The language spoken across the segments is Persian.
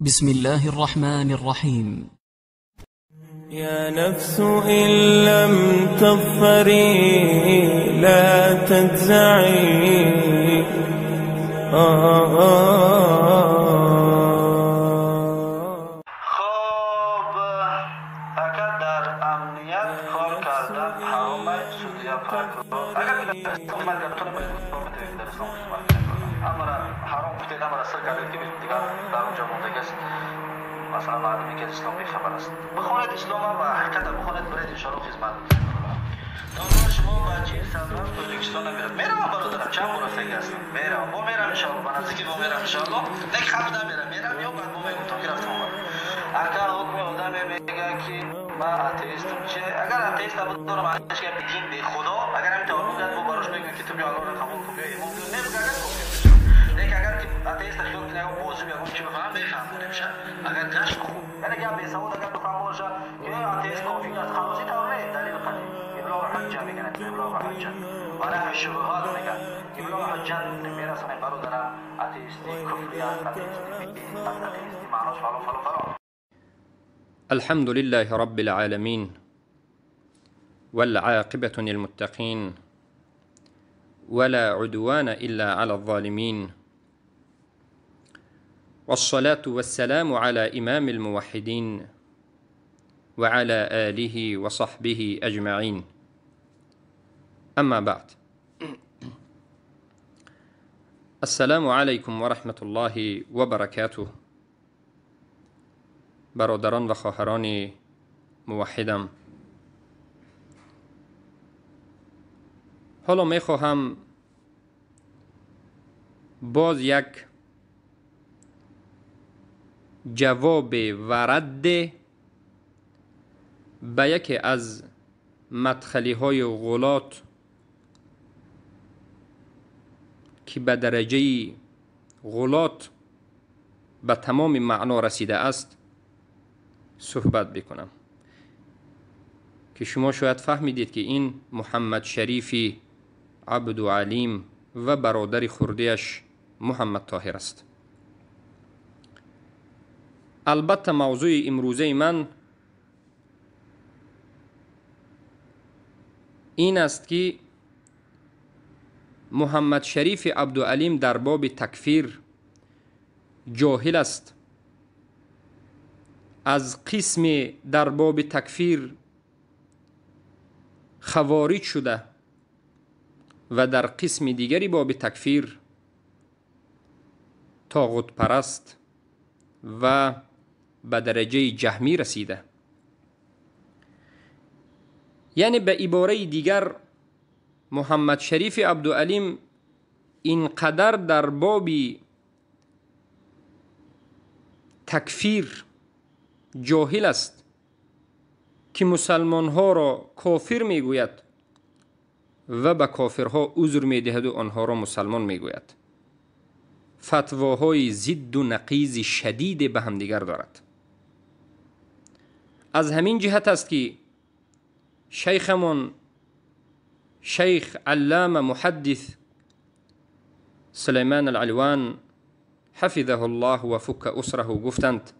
بسم الله الرحمن الرحيم. يا نفس إن لم تظفري لا تجزعي خب اگر در امنیت کار کردن حرام سودیاب اگر استعمال کردن در اسلام امر حرام فتید امر اصل کرده که دیگر در اونجا مونده است. مثلا معلومی که اسلامی خبر است بخواید اسلام و حقیقت بخواید برید انشاءالله خدمت دانش شما بچه سرم تاجیکستان نمیرد میرم برادرم چند مرافقی هستم میرم با میرم انشاءالله به نزدیکی با میرم انشاءالله دیگه خبر میرم یا بعد با میگم تا که رفتم اومد اگر حکم آدم میگه که من اتئیستم چه اگر اتئیست بود دارم ازش که دین به خدا اگر همین طور بود با براش بگم که تو بیا الله رو قبول کن ایمان کن نمیگه لیکن اگر که اتئیست خیال کنه او موضوع میگم چی بفهم بفهم نمیشه اگر گشت خوب یعنی که به سعود اگر بفهم باشه که اتئیست کافی است خلاصی طور نیست دلیل قطعی ابلاغ حجه میگن ابلاغ حجه و رفع شبهات میگن ابلاغ حجه میرسونه برادرم اتئیستی کفری است اتئیستی بیدینی است اتئیستی معناش فلان الحمد لله رب العالمين والعاقبة للمتقين ولا عدوان إلا على الظالمين والصلاة والسلام على إمام الموحدين وعلى آله وصحبه أجمعين أما بعد السلام عليكم ورحمة الله وبركاته برادران و خواهران موحدم، حالا می خواهم باز یک جواب و رد به یکی از مدخلی های غلات که به درجه غلات به تمام معنا رسیده است صحبت بکنم که شما شاید فهمیدید که این محمد شریفی عبدالعلیم و برادر خرده‌اش محمد طاهر است. البته موضوع امروزه من این است که محمد شریف عبدالعلیم در باب تکفیر جاهل است، از قسم در باب تکفیر خوارج شده و در قسم دیگری باب تکفیر طاغوت پرست و به درجه جهمی رسیده. یعنی به عباره دیگر محمد شریف عبدالعلیم اینقدر در باب تکفیر جاهل است که مسلمان ها را کافر می گوید و به کافرها عذر می دهد و آنها را مسلمان می گوید. فتواهای ضد و نقیض شدید به هم دیگر دارد. از همین جهت است که شیخمون شیخ علامه محدث سلیمان العلوان حفظه الله و فک اسره گفتند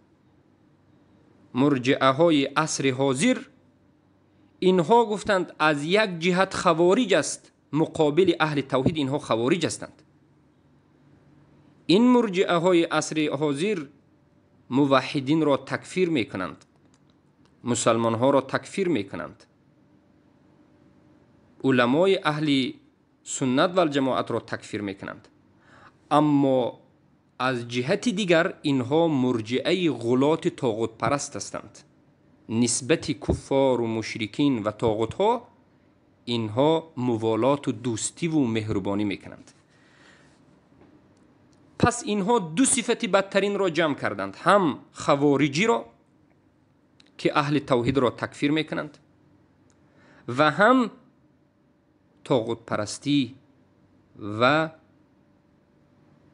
مرجعه های عصر حاضر اینها گفتند از یک جهت خوارج است، مقابل اهل توحید اینها خوارج هستند. این مرجعه های عصر حاضر موحدین را تکفیر می کنند، مسلمان ها را تکفیر می کنند، علمای اهل سنت و الجماعت را تکفیر می کنند. اما از جهت دیگر اینها مرجعه غلات طاغوت پرست هستند. نسبت کفار و مشرکین و طاغوت ها اینها موالات و دوستی و مهربانی میکنند. پس اینها دو صفت بدترین را جمع کردند، هم خوارجی را که اهل توحید را تکفیر میکنند و هم طاغوت پرستی و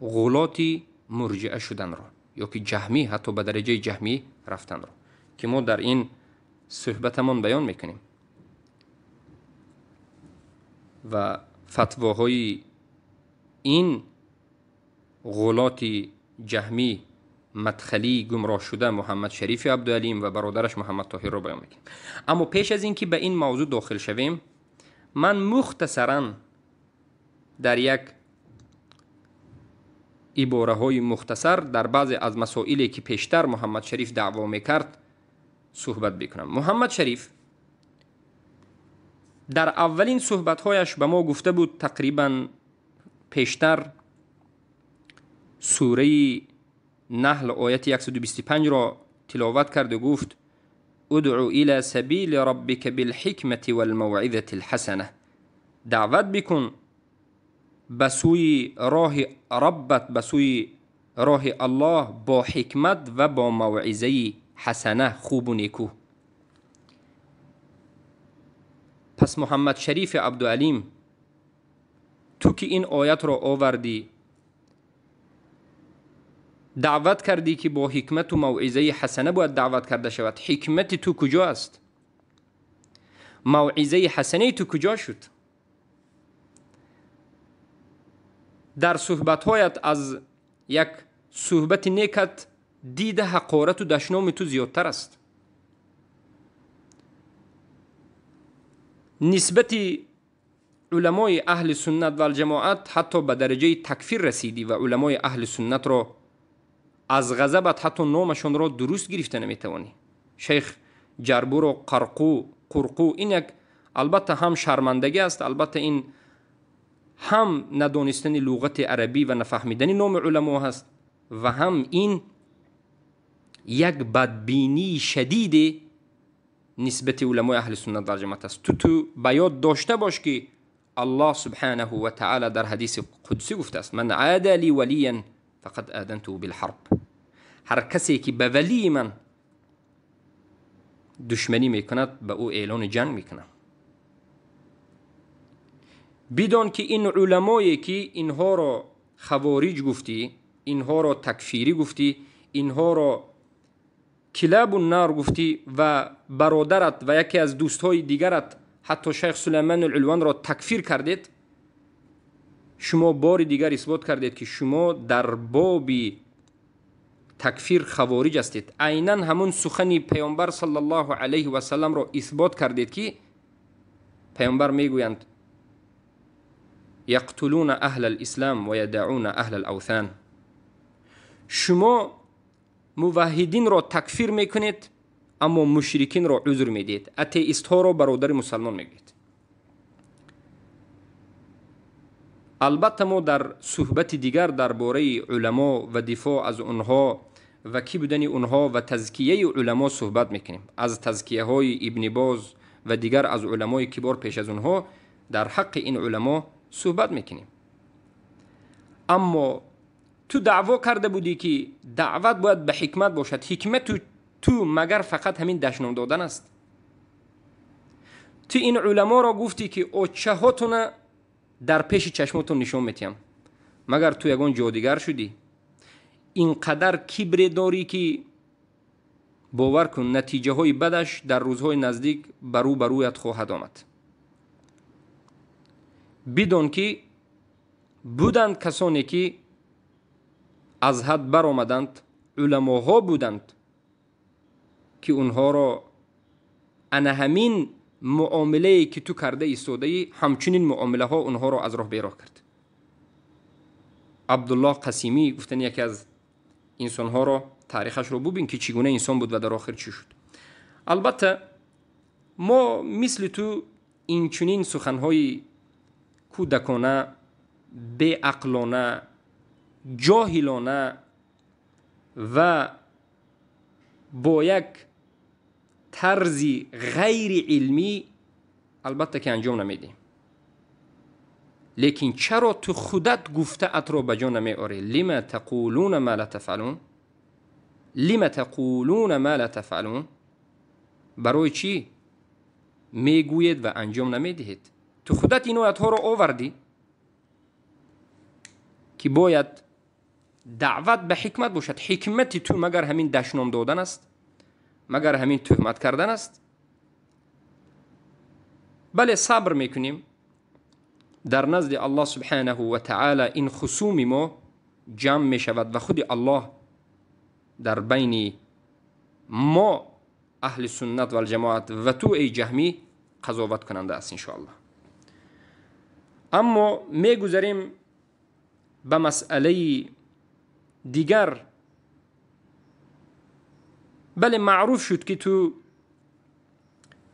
غلاتی مرجعه شدن را یا که جهمی، حتی به درجه جهمی رفتن را که ما در این صحبتمون بیان میکنیم و فتواهای این غلات جهمی مدخلی گمراه شده محمد شریف عبدالعلیم و برادرش محمد طاهر رو بیان میکنیم. اما پیش از اینکه به این موضوع داخل شویم، من مختصرا در یک عباره های مختصر در بعضی از مسائلی که پیشتر محمد شریف دعوا میکرد صحبت بکنم. محمد شریف در اولین صحبت هایش به ما گفته بود، تقریبا پیشتر سوره نحل آیت 125 را تلاوت کرد و گفت ادعو الى سبیل ربک بالحکمت والموعظة الحسنه، دعوت بکن به سوی راه ربت، به سوی راه الله با حکمت و با موعظه حسنه، خوب و نیکو. پس محمد شریف عبدالعلیم تو که این آیت را آوردی، دعوت کردی که با حکمت و موعظه حسنه باید دعوت کرده شود. حکمت تو کجا است؟ موعظه حسنه تو کجا شد؟ در صحبتهایت از یک صحبت نیکت دیده حقارت و دشنام تو زیادتر است. نسبت علمای اهل سنت و الجماعت حتی به درجه تکفیر رسیدی و علمای اهل سنت را از غضبت حتی نامشون را درست گرفته نمیتوانی. شیخ جربور و قرقو این یک البته هم شرمندگی است، البته این هم ندانستن لغت عربی و نفهمیدن نام علما هست و هم این یک بدبینی شدید نسبت علمای اهل سنت و جماعت است. تو بیاد داشته باش که الله سبحانه و تعالی در حدیث قدسی گفته است من عاد لی ولیا فقد آذنته بالحرب. هر کسی که به ولی من دشمنی میکند به او اعلان جنگ میکنم. بدون که این علمایی که اینها را خوارج گفتی، اینها را تکفیری گفتی، اینها را کلاب النار گفتی و برادرت و یکی از دوستهای دیگرت حتی شیخ سلیمان العلوان را تکفیر کردید، شما بار دیگر اثبات کردید که شما در باب تکفیر خوارج هستید. عیناً همون سخنی پیامبر صلی الله علیه و سلم را اثبات کردید که پیامبر میگویند یقتلون اهل الاسلام و یدعون اهل الاوثان. شما موحدین را تکفیر میکنید اما مشرکین را عذر میدید، اتئیست ها را برادر مسلمان میگید. البته ما در صحبت دیگر درباره علما و دفاع از اونها و کی بودن اونها و تزکیه علما صحبت میکنیم. از تزکیه های ابن باز و دیگر از علمای کبار پیش از اونها در حق این علما صحبت میکنیم. اما تو دعوا کرده بودی که دعوت باید به حکمت باشد. حکمت تو مگر فقط همین دشنام دادن است؟ تو این علما را گفتی که اوچه هاتون در پیش چشماتون نشون میتیم، مگر تو یگان جادیگر شدی؟ اینقدر کبر داری که باور کن نتیجه های بدش در روزهای نزدیک برویت خواهد آمد. بدون که بودند کسانی که از حد بر آمدند، علماها بودند که اونها را انا همین معامله که تو کرده ایستاده همچنین معامله ها اونها را از راه بیراه کرد. عبدالله قسیمی گفتن یکی از انسان ها را تاریخش رو ببین که چگونه انسان بود و در آخر چی شد. البته ما مثل تو این چنین سخنهای کودکانه، بی عقلانه، جاهلانه و با یک طرز غیر علمی البته که انجام نمیدیم. لیکن چرا تو خودت گفته ات رو بجا نمی آره؟ لما تقولون ما لا تفعلون؟ لما تقولون ما لا تفعلون؟ برای چی میگوید و انجام نمیدهید؟ تو خودت این آیات ها رو آوردی که باید دعوت به حکمت باشد. حکمت تو مگر همین دشنام دادن است؟ مگر همین تهمت کردن است؟ بله صبر میکنیم، در نزد الله سبحانه و تعالی این خصوم ما جمع می شود و خود الله در بین ما اهل سنت و الجماعت و تو ای جهمی قضاوت کننده است انشاءالله. اما می گذاریم به مسئله دیگر. بله معروف شد که تو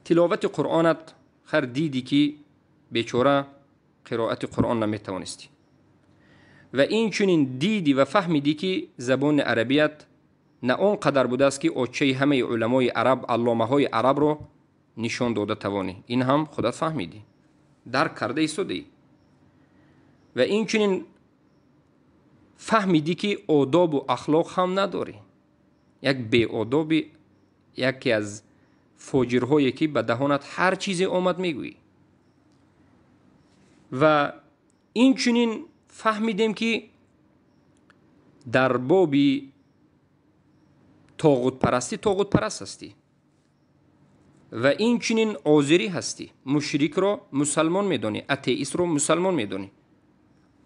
تلاوت قرآنت خیر دیدی که بیچاره قرائت قرآن نمیتوانستی و این چنین دیدی و فهمیدی که زبان عربیت نه اون قدر بوده است که اوچه همه علمای عرب، علامه های عرب رو نشان داده توانی. این هم خودت فهمیدی، درک کرده ایستادی و این چنین فهمیدی که آداب و اخلاق هم نداری. یک بی آدابی، یکی از فاجرهایی که به دهانت هر چیزی آمد میگویی. و این چنین فهمیدیم که در بابی طاغوت پرست هستی و این چنین عازری هستی. مشرک رو مسلمان میدونی، اتئیست رو مسلمان میدونی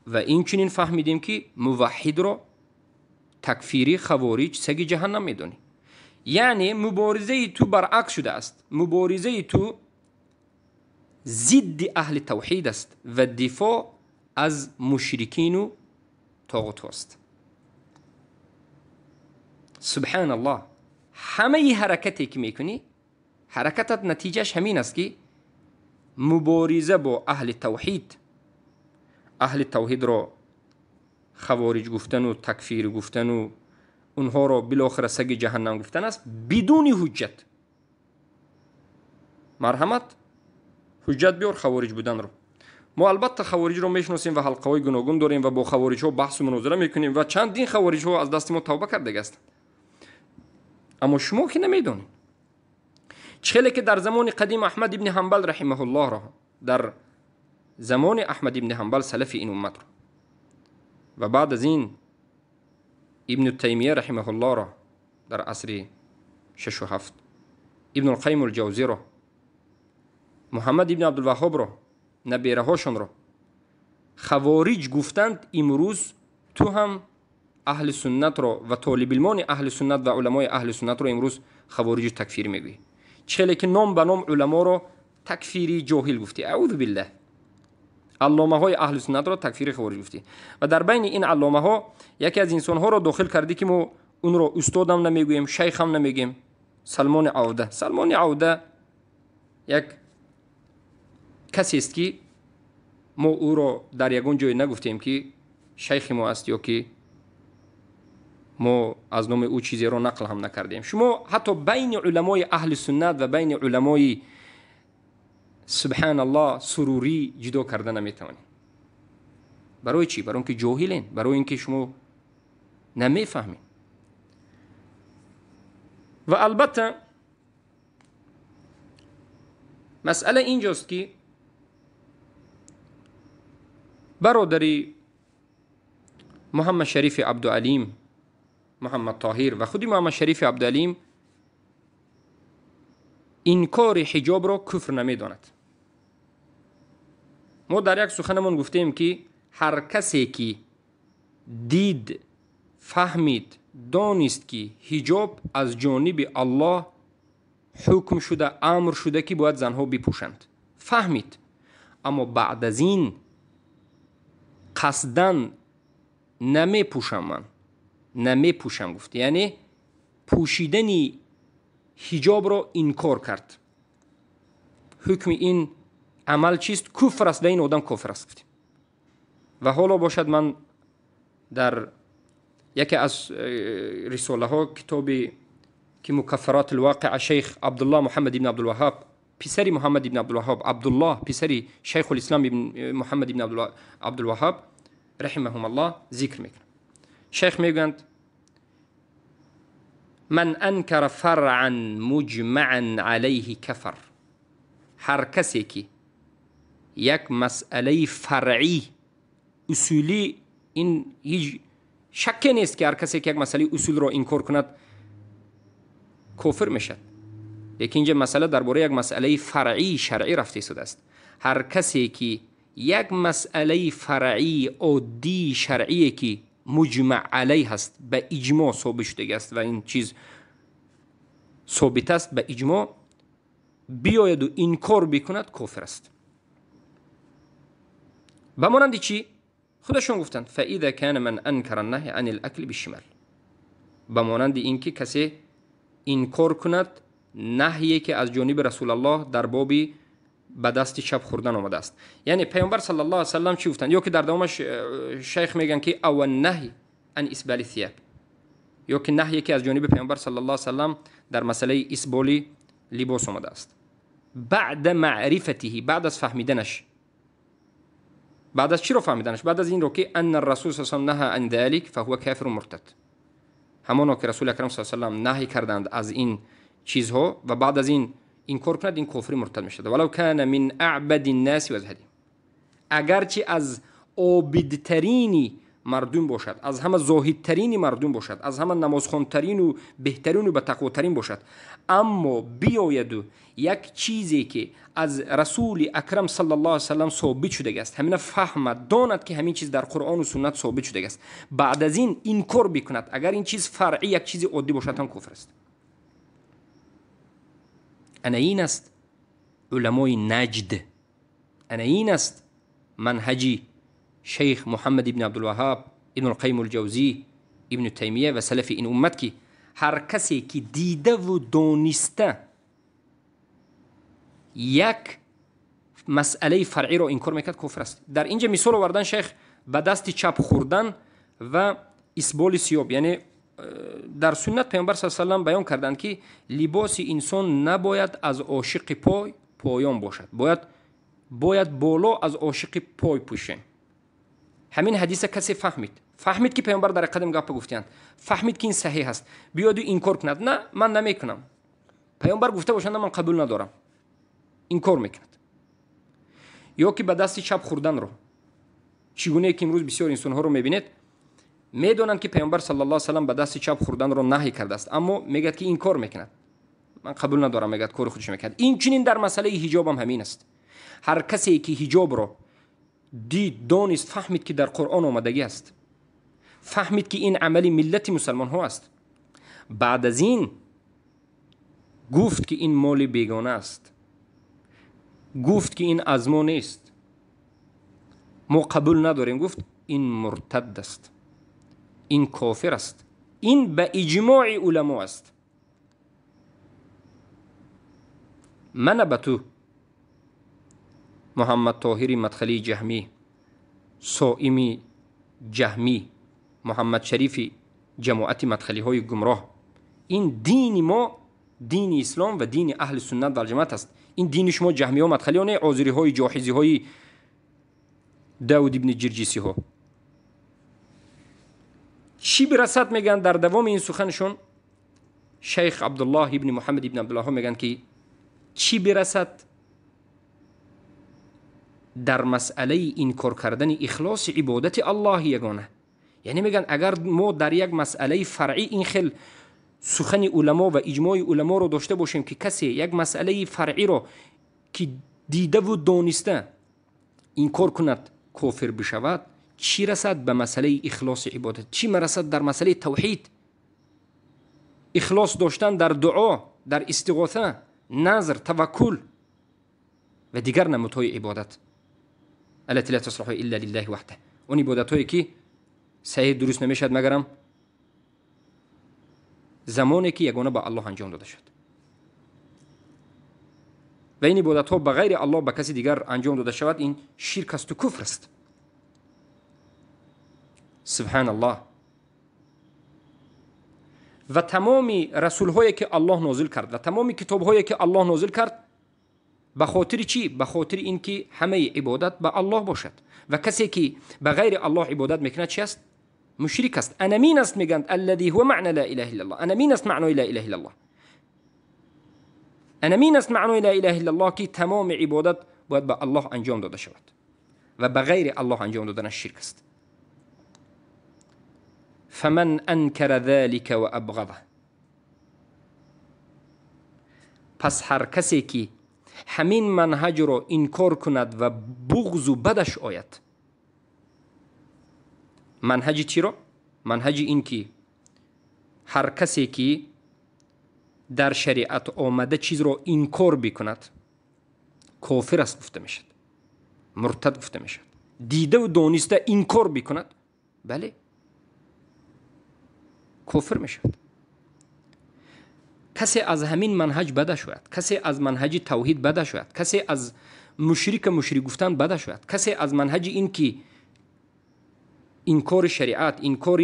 و این چنین فهمیدیم که موحد رو تکفیری، خوارج، سگ جهنم میدونی. یعنی مبارزه تو برعکس شده است. مبارزه تو ضد اهل توحید است و دفاع از مشرکین و طاغوت است. سبحان الله. همه حرکتی که میکنی، حرکتت نتیجهش همین است که مبارزه با اهل توحید. اهل توحید را خوارج گفتن و تکفیر گفتن و اونها را بالاخره سگ جهنم گفتن است بدون حجت. مرحمت، حجت بیار خوارج بودن رو. ما البته خوارج رو میشناسیم و حلقه های گوناگون داریم و با خوارج ها بحث و مناظره میکنیم و چندین خوارج ها از دست ما توبه کرده است. اما شما که نمیدونید. چخیلی که در زمان قدیم احمد ابن حنبل رحمه الله را، در زمان احمد ابن حنبل سلف این امت را و بعد از این ابن تیمیه رحمه الله را در عصر 6 و 7، ابن القیم الجوزی را، محمد ابن عبدالوهاب را، نبیره هاشون را خوارج گفتند. امروز تو هم اهل سنت را و طالب علمان اهل سنت و علمای اهل سنت را امروز خوارج تکفیر میگویی. چهله که نام به نام علما را تکفیری جاهل گفتی. اعوذ بالله. علامه های اهل سنت را تکفیری خوارج گفتی و در بین این علامه ها یکی از انسان ها را داخل کردی که ما اون را استادم نمیگوییم، شیخ هم نمیگیم. سلمان عوده. سلمان عوده یک کسی است که ما او را در یگان جای نگفتیم که شیخ ما است یا که ما از نام او چیزی را نقل هم نکردیم. شما حتی بین علمای اهل سنت و بین علمای سبحان الله سروری جدا کرده نمیتوانید. برای چی؟ برای اینکه جاهلین، برای اینکه شما نمیفهمید. و البته مسئله اینجاست که برادری محمد شریف عبدالعلیم محمد طاهر و خودی محمد شریف عبدالعلیم انکار حجاب را کفر نمیداند. ما در یک سخنمون گفتیم که هر کسی که دید، فهمید، دانست که حجاب از جانب الله حکم شده، امر شده که باید زنها بپوشند، فهمید، اما بعد از این قصدن نمیپوشم گفت، یعنی پوشیدنی حجاب را انکار کرد. حکم این عمل چیست؟ کفر است و این آدم کافر است. و حالا باشد من در یکی از رساله ها، کتابی که مکفرات الواقع، شیخ عبدالله محمد ابن عبدالوهاب پسری محمد ابن عبدالوهاب، عبدالله پسری شیخ الاسلام ابن محمد ابن عبدالوهاب رحمهم الله ذکر میکنه. شیخ میگویند من انکر فرعا مجمعا علیه کفر. هر کسی که یک مسئله فرعی اصولی، این هیچ شکی نیست که هر کسی که یک مسئله اصول را انکار کند کافر میشد. لیکن اینجا مسئله درباره یک مسئله فرعی شرعی رفته شده است. هر کسی که یک مسئله فرعی عادی شرعی که مجمع علیه هست، به اجماع ثابت شده است و این چیز ثابت است به اجماع، بیاید و انکار بکند کافر است. به مانند چی؟ خودشون گفتند فاذا کان من انکر النهی عن الاکل بالشمال، به مانند اینکه کسی انکار کند نهی که از جانب رسول الله در باب به دست چپ خوردن آمده است. یعنی پیامبر صلی الله علیه و سلم چی گفتند؟ یا که در دوامش شیخ میگن که او النهی عن اسبال الثياب، یا که نهی که از جانب پیامبر صلی الله علیه و سلم در مسئله اسبال لباس آمده است. بعد معرفته، بعد از فهمیدنش. بعد از چی رو فهمیدنش؟ بعد از این رو که ان الرسول صلی الله علیه و سلم نهى عن ذلك فهو کافر مرتد، همانا که رسول اکرم صلی الله علیه و سلم نهی کردند از این چیزها و بعد از این کار کند، این کافر مرتد میشد. ولو کان من اعبد الناس و ازهدهم، اگرچه از عابدترینی مردم باشد، از همه زاهدترینی مردم باشد، از همه نمازخوانترین و بهترین و بتقواترین باشد، اما بیاید و یک چیزی که از رسول اکرم صلی الله علیه و سلم ثابت شده است، همین فهمد داند که همین چیز در قرآن و سنت ثابت شده است، بعد از این انکار بکند، اگر این چیز فرعی یک چیز عادی باشد هم کفر است. انا این است علمای نجد، انا این است منهجی شیخ محمد ابن عبدالوهاب، ابن القیم الجوزی، ابن تیمیه و سلف این امت که هر کسی که دیده و دانسته یک مسئله فرعی رو انکار میکرد کفر است. در اینجا مثال آوردن شیخ به دست چپ خوردن و اسبال ثياب، یعنی در سنت پیامبر صلی الله علیه و سلم بیان کردند که لباس انسان نباید از عاشق پای پایان باشد، باید بالا از عاشق پای پوشه. همین حدیث کسی فهمید که پیامبر در قدم گپ گفتند، فهمید که این صحیح است، بیاد و انکار کند، نه من نمیکنم، پیامبر گفته باشند من قبول ندارم، انکار میکند. یا که به دست چپ خوردن رو، چگونه که امروز بسیار انسان ها رو میبینید میدونند که پیامبر صلی الله علیه و سلم به دست چپ خوردن رو نهی کرده است، اما میگه که انکار میکند، من قبول ندارم، میگه کار خودش میکرد. این چنین در مسئله حجاب هم همین است. هر کسی که حجاب رو دید، دانست، فهمید که در قرآن آمدگی است، فهمید که این عملی ملت مسلمان ها است، بعد از این گفت که این مال بیگانه است، گفت که این از ما نیست، ما قبول نداریم، گفت این مرتد است، این کافر است، این به اجماع علما است. من به تو محمد طاهر مدخلی جهمی، صائمی جهمی، محمد شریف جماعت مدخلی های گمراه، این دین ما دین اسلام و دین اهل سنت و الجماعت است. این دین شما جهمی ها مدخلی ها نه، عازری های جاحظی های داود ابن جرجیسی ها. چی برسد میگن در دوام این سخنشون شیخ عبدالله ابن محمد ابن عبدالله میگن که چی برسد در مسئله انکار کردن اخلاص عبادت الله یگانه. یعنی میگن اگر ما در یک مسئله فرعی این خیل سخن علما و اجماع علما رو داشته باشیم که کسی یک مسئله فرعی رو که دیده و دانسته انکار کند کافر بشود، چی رسد به مسئله اخلاص عبادت؟ چی مرسد در مسئله توحید، اخلاص داشتن در دعا، در استغاثه، نظر، توکل و دیگر نمودهای عبادت. التي لا تصلح الا لله وحده، اون عبادت هایی که صحیح درست نمیشد مگرم زمانی که یگانه با الله انجام داده شد. و این عبادت ها به غیر الله به کسی دیگر انجام داده شود، این شرک است و کفر است. سبحان الله. و تمام رسول هایی که الله نازل کرد و تمام کتاب هایی که الله نازل کرد، به خاطر چی؟ به خاطر اینکه همه عبادت به الله باشد و کسی که به غیر الله عبادت میکند چی است؟ مشرک است. انمین است میگند الذي هو معنى لا اله الا الله. انمین است معنای لا اله الا الله. انمین است معنای لا اله الا الله که تمام عبادت باید به الله انجام داده شود و به غیر الله انجام دادن شرک است. فمن انکر ذلك و ابغضه، پس هر کسی که همین منهج رو انکار کند و بغض و بدش آید. منهج چی رو؟ منهج این که هر کسی که در شریعت آمده چیز رو انکار بکند کافر است گفته میشد، مرتد گفته میشد. دیده و دانسته انکار بکند، بله کافر میشد. کسی از همین منهج بده شود، کسی از منهج توحید بده شود، کسی از مشرک گفتن بده شود، کسی از منهج این که انکار شریعت، انکار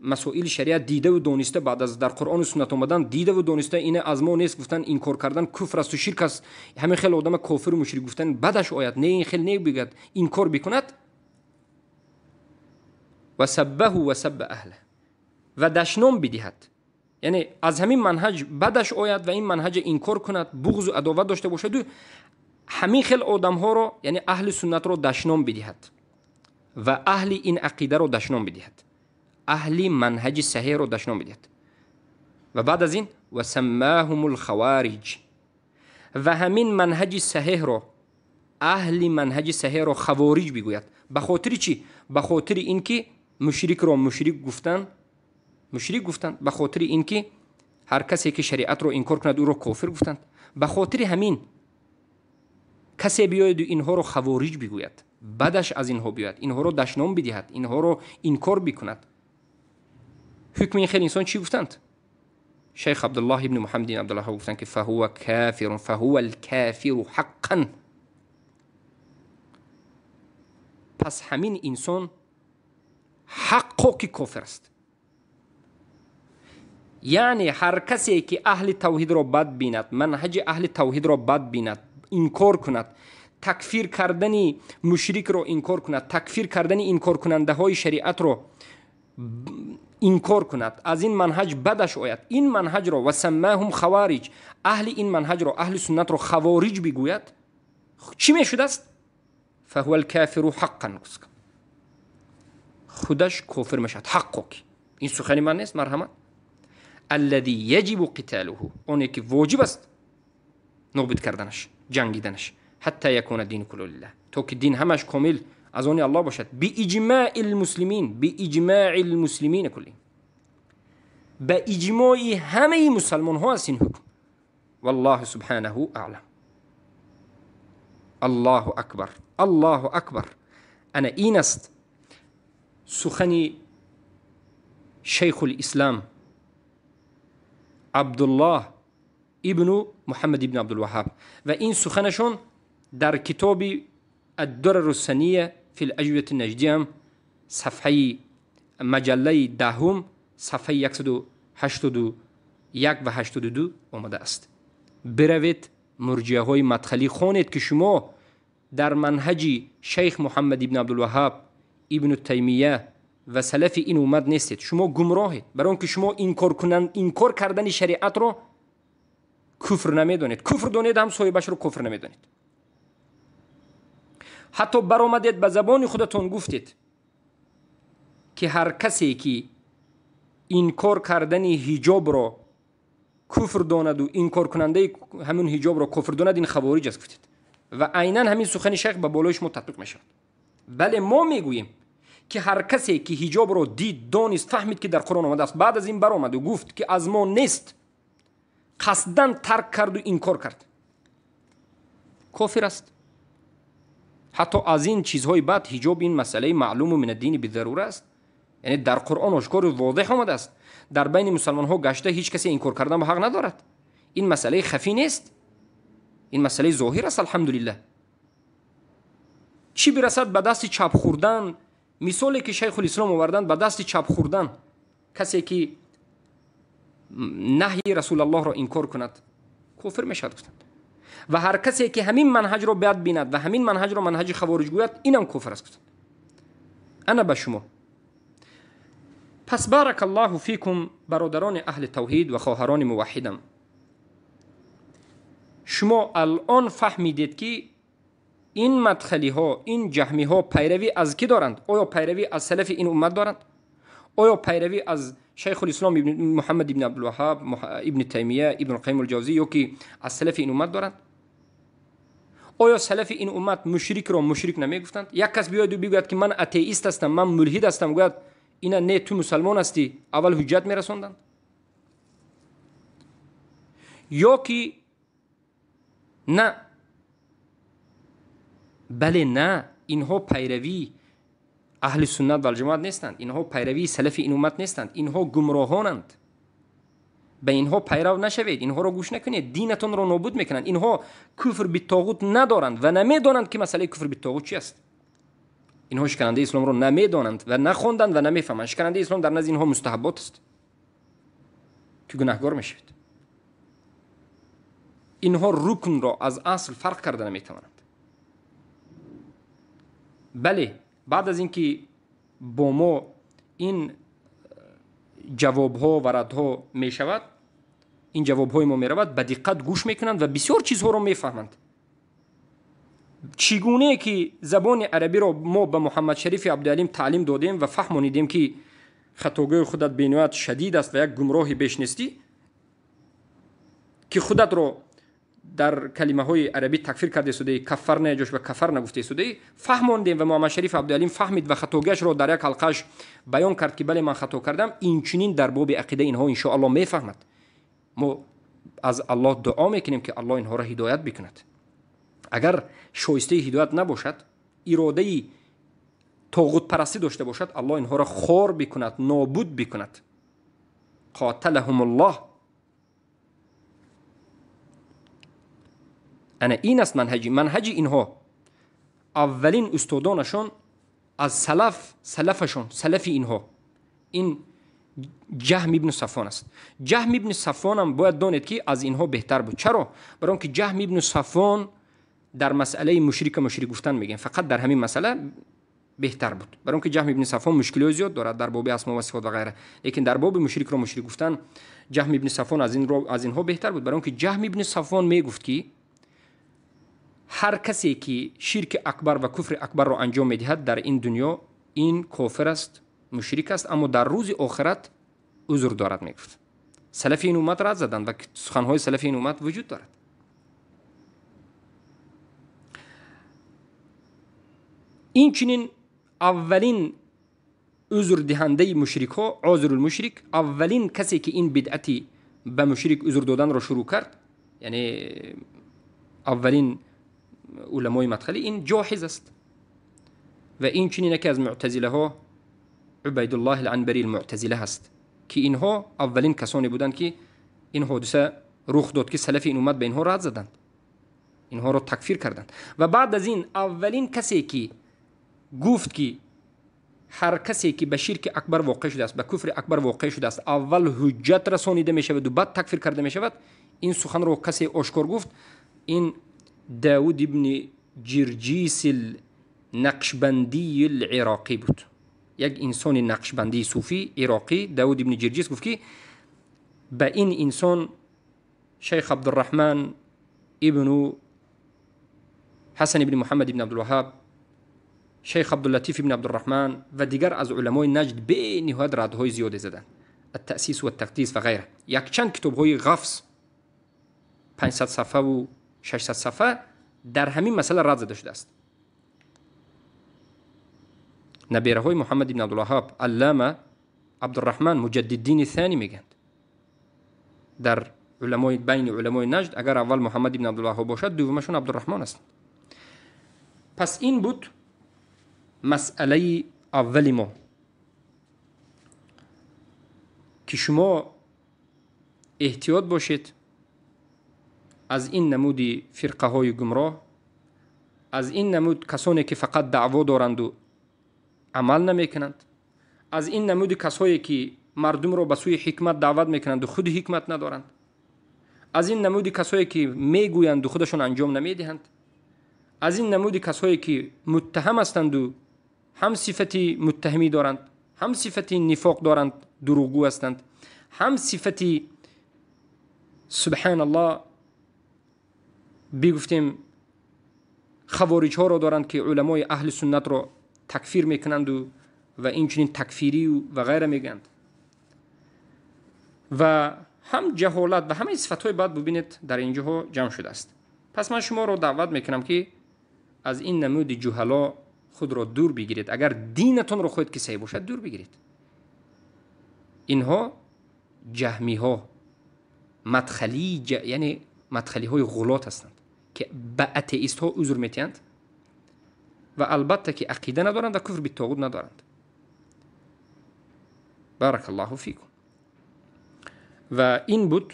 مسائل شریعت دیده و دانسته بعد از در قرآن و سنت آمدن دیده و دانسته اینه از ما نیست گفتن انکار کردن کفر است و شرک است، همین خیلی آدم کافر و مشرک گفتن بدش آید، نه این خیلی نه بگد انکار بکند و سبه و سب اهله و دشنام بدهد، یعنی از همین منهج بدش آید و این منهج انکار کند، بغض و عداوت داشته باشد و همین خیلی آدم ها رو یعنی اهل سنت رو دشنام بدهد و اهل این عقیده رو دشنام بدهد، اهل منهج صحیح رو دشنام بدهد. و بعد از این و سماهم الخوارج و همین منهج صحیح رو اهل منهج صحیح رو خوارج بگوید. به خاطر چی؟ به خاطر اینکه مشرک رو مشرک گفتن، به خاطر اینکه هر کسی که شریعت رو انکار کند او رو کافر گفتند. به خاطر همین کسی بیاید و اینها رو خوارج بگوید، بعدش از اینها بیاید، اینها رو دشنام بدهد، اینها رو انکار بکند، حکم این خیلی انسان چی گفتند؟ شیخ عبدالله ابن محمد بن عبدالله گفتند که فهو کافر، فهو الکافر حقا. پس همین انسان حقا که کافر است. یعنی هر کسی که اهل توحید را بد بیند، منهج اهل توحید را بد بیند، انکار کند، تکفیر کردن مشرک را انکار کند، تکفیر کردن انکار کننده های شریعت را انکار کند، از این منهج بدش آید، این منهج را و سماهم خوارج، اهل این منهج را اهل سنت را خوارج بگوید، چی میشد است؟ فهو الکافر حقا، خودش کافر میشد حقا. این سخنی من نیست، مرحمت. الذي يجب قتاله، اونی که واجب است نابود کردنش، جنگیدنش، حتی یکون الدین کله لله، تا که دین همش کامل از آن الله باشد، بی اجماع المسلمین کلی، به اجماع همه مسلمان ها است این حکم. والله سبحانه اعلم. الله اکبر، الله اکبر. انا این است سخن شیخ الاسلام عبدالله ابن محمد ابن عبدالوهاب و این سخنشون در کتاب الدرر السنیه فی الاجوبه النجدیه صفحه مجله دهم صفحه 181 و 82 آمده است. بروید مرجعه های مدخلی خوانید که شما در منهج شیخ محمد ابن عبدالوهاب، ابن تیمیه و سلف این امت نیستید، شما گمراهید، برای اون که شما انکار کردن شریعت رو کفر نمیدونید، کفر دونید هم صاحبش رو کفر نمیدونید. حتی برآمدید به زبان خودتون گفتید که هر کسی که انکار کردن حجاب رو کفر داند و انکار کننده همون حجاب رو کفر داند این خوارج است گفتید و عیناً همین سخن شیخ به بالای شما تطبیق میشود. بله ما میگوییم که هر کسی که حجاب رو دید، دانست، فهمید که در قرآن آمده است، بعد از این برآمد و گفت که از ما نیست، قصداً ترک کرد و انکار کرد، کافر است. حتی از این چیزهای بعد حجاب این مسئله معلوم و من الدین بالضروره است، یعنی در قرآن آشکار و واضح آمده است، در بین مسلمان ها گشته، هیچ کسی انکار کردن به حق ندارد. این مسئله خفی نیست، این مسئله ظاهر است. الحمدلله. چی برسد به دست چپ خوردن، مثالی که شیخ الاسلام آوردن، به دست چپ خوردن، کسی که نهی رسول الله را انکار کند کافر میشد. و هر کسی که همین منهج را بد بیند و همین منهج را منهج خوارج گوید، اینم کافر است. انا به شما. پس بارک الله فیکم برادران اهل توحید و خواهران موحدم، شما الان فهمیدید که این مدخلی ها، این جهمی ها پیروی از کی دارند؟ آیا پیروی از سلف این امت دارند؟ آیا پیروی از شیخ الاسلام محمد ابن عبدالوهاب، ابن تیمیه، ابن القیم الجوزی، یا که از سلف این امت دارند؟ آیا سلف این امت مشرک را مشرک نمی گفتند؟ یک کس بیاید و بگوید که من اتئیست هستم، من ملحد هستم، گوید اینا نه تو مسلمان هستی اول حجت میرسوندن، یا که نه، بله نه، اینها پیروی اهل سنت و الجماعت نیستند، اینها پیروی سلف این امت نیستند، اینها گمراهانند. به اینها پیرو نشوید، اینها را گوش نکنید، دینتون را نابود میکنند. اینها کفر بالطاغوت ندارند و نمیدانند که مسئله کفر بالطاغوت چی است. اینها شکننده اسلام را نمیدانند و نخوندند و نمیفهمند. شکننده اسلام در نزد اینها مستحبات است که گناهکار میشید. اینها رکن را از اصل فرق کرده نمیتوانند. بله بعد از اینکه با ما این جواب ها و رد ها می شود، این جواب های ما می رود، به دقت گوش میکنند و بسیار چیزها را میفهمند. چگونه که زبان عربی را ما به محمد شریف عبدالعلیم تعلیم دادیم و فهمانیدیم که خطاگاه خودت بینایت شدید است و یک گمراه بیش نیستی، که خودت را در کلمه های عربی تکفیر کرده شده، کفر نه جوش و کفر نگفته شده، فهماندیم و محمد شریف عبدالعلیم فهمید و خطاگاهش را در یک حلقهش بیان کرد که بله من خطا کردم. این چنین در باب عقیده اینها ان شاء الله میفهمد. ما از الله دعا میکنیم که الله اینها را هدایت بکند. اگر شایسته هدایت نباشد، اراده طاغوت پرستی داشته باشد، الله اینها را خار بکند، نابود بکند. قاتلهم الله. انا این است منهج اینها. اولین استادانشون از سلف اینها این جهم ابن صفوان است. جهم ابن صفوان هم باید دانید که از اینها بهتر بود. چرا؟ برای اینکه جهم ابن صفوان در مسئله مشرک گفتن میگن، فقط در همین مسئله بهتر بود. برای اینکه جهم ابن صفوان مشکلات زیاد دارد در باب اسماء و صفات و غیره، لیکن در باب مشرک گفتن جهم ابن صفوان از اینها بهتر بود. برای اینکه جهم ابن صفوان میگفت که هر کسی که شرک اکبر و کفر اکبر را انجام میدهد در این دنیا این کافر است، مشرک است، اما در روز آخرت عذر دارد. میگفت سلف این امت را زدند و سخنهای سلف این امت وجود دارد. این چنین اولین عذر دهنده مشرک ها، عذر المشرک، اولین کسی که این بدعتی به مشرک عذر دادن را شروع کرد، یعنی اولین علمای مدخلی، این جاحظ است. و این چنین که از معتزله ها عبیدالله العنبری المعتزله هست که اینها اولین کسانی بودند که این حادثه رخ داد که سلف این امت به اینها رد زدند، اینها را تکفیر کردند. و بعد از این اولین کسی که گفت که هر کسی که به شرک اکبر واقع شده است، به کفر اکبر واقع شده است، اول حجت رسانیده می شود و بعد تکفیر کرده می شود، این سخن را کسی آشکار گفت، این داود ابن جرجیس النقشبندی العراقی بود. یک انسان نقشبندی صوفی عراقی، داود ابن جرجیس، گفت که به این انسان شیخ عبدالرحمن ابن حسن ابن محمد ابن عبدالوهاب، شیخ عبداللطیف ابن عبدالرحمن و دیگر از علمای نجد به نهایت ردهای زیاده زدند، التأسیس و التقدیس و غیره. یک چند کتاب‌های غفص 500 صفحه و 600 صفحه در همین مسئله رد زده شده است. نبیره های محمد ابن عبدالوهاب، علامه عبدالرحمن مجددین ثانی میگند. در علمای بین علمای نجد اگر اول محمد ابن عبدالوهاب باشد، دومشون عبدالرحمن است. پس این بود مسئله اول ما که شما احتیاط باشید از این نمود فرقه های گمراه، از این نمود کسانی که فقط دعوا دارند و عمل نمی کنند، از این نمود کسایی که مردم را به سوی حکمت دعوت میکنند و خود حکمت ندارند، از این نمود کسایی که میگویند و خودشون انجام نمیدهند، از این نمود کسایی که متهم هستند و هم صفتی متهمی دارند، هم صفتی نفاق دارند، دروغگو هستند، هم صفتی سبحان الله بگفتیم خوارج ها را دارند که علمای اهل سنت را تکفیر میکنند و این چنین تکفیری و غیره میگند، و هم جهالت و همه صفتهای بد ببینید در اینجا جمع شده است. پس من شما را دعوت میکنم که از این نمود جهلا خود را دور بگیرید. اگر دینتون را خود که صحیح باشد دور بگیرید. اینها جهمی ها یعنی مدخلی های غلات هستند که به اتئیست ها عذر میتیند و البته که عقیده ندارند و کفر بالطاغوت ندارند. بارک الله فیکم. و این بود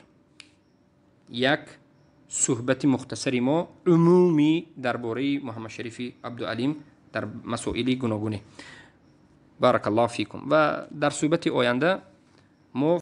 یک صحبت مختصری ما عمومی درباره محمد شریف عبدالعلیم در مسائل گوناگونه. بارک الله فیکم. و در صحبت آینده ما